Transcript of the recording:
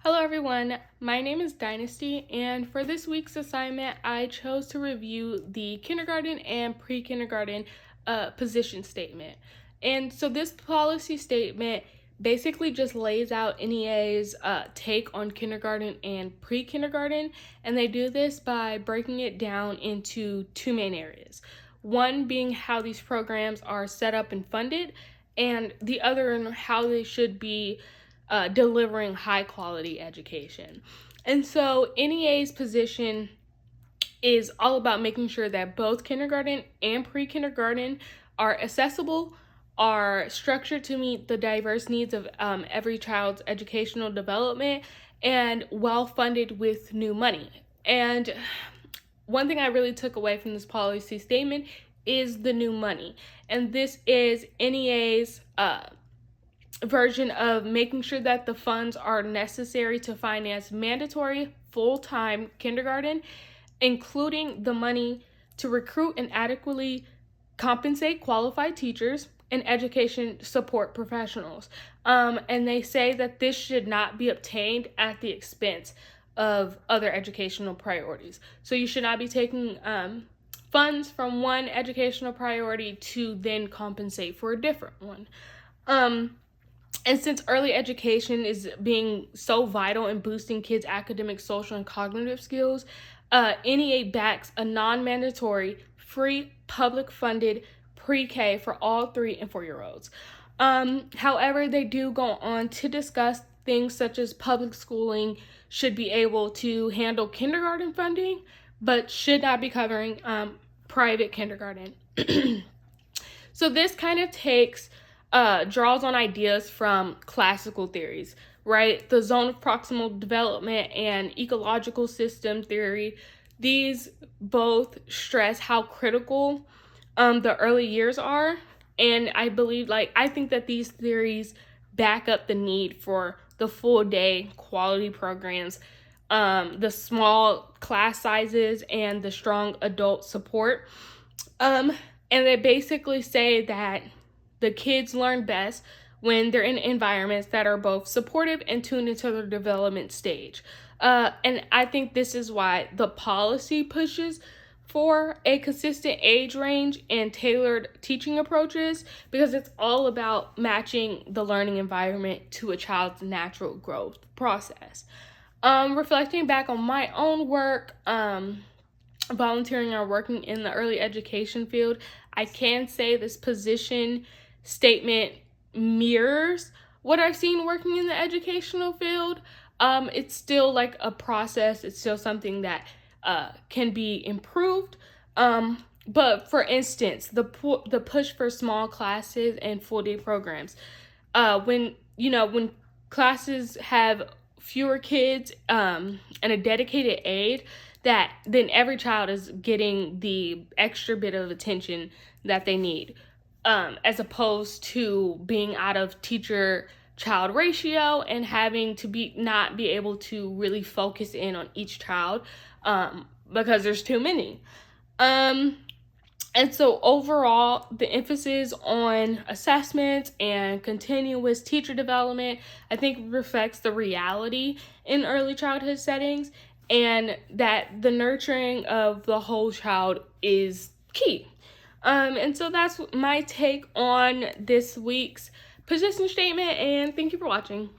Hello everyone, my name is Dynasty, and for this week's assignment, I chose to review the kindergarten and pre-kindergarten position statement. And so this policy statement basically just lays out NEA's take on kindergarten and pre-kindergarten, and they do this by breaking it down into two main areas. One being how these programs are set up and funded, and the other in how they should be delivering high quality education. And so NEA's position is all about making sure that both kindergarten and pre-kindergarten are accessible, are structured to meet the diverse needs of every child's educational development, and well funded with new money. And one thing I really took away from this policy statement is the new money. And this is NEA's version of making sure that the funds are necessary to finance mandatory full-time kindergarten, including the money to recruit and adequately compensate qualified teachers and education support professionals. And they say that this should not be obtained at the expense of other educational priorities. So you should not be taking funds from one educational priority to then compensate for a different one. And since early education is being so vital in boosting kids' academic, social, and cognitive skills, NEA backs a non-mandatory, free, public-funded pre-K for all 3 and 4-year-olds. However, they do go on to discuss things such as public schooling should be able to handle kindergarten funding, but should not be covering private kindergarten. So this kind of draws on ideas from classical theories, right? The zone of proximal development and ecological system theory. These both stress how critical the early years are. And I think that these theories back up the need for the full day quality programs, the small class sizes, and the strong adult support. And they basically say that the kids learn best when they're in environments that are both supportive and tuned into their development stage. And I think this is why the policy pushes for a consistent age range and tailored teaching approaches, because it's all about matching the learning environment to a child's natural growth process. Reflecting back on my own work, volunteering or working in the early education field, I can say this position statement mirrors what I've seen working in the educational field. It's still like a process. It's still something that can be improved. But for instance, the push for small classes and full day programs. When classes have fewer kids and a dedicated aide, that then every child is getting the extra bit of attention that they need. As opposed to being out of teacher-child ratio and having to not be able to really focus in on each child because there's too many. And so overall, the emphasis on assessments and continuous teacher development, I think, reflects the reality in early childhood settings, and that the nurturing of the whole child is key. And so that's my take on this week's position statement, and thank you for watching.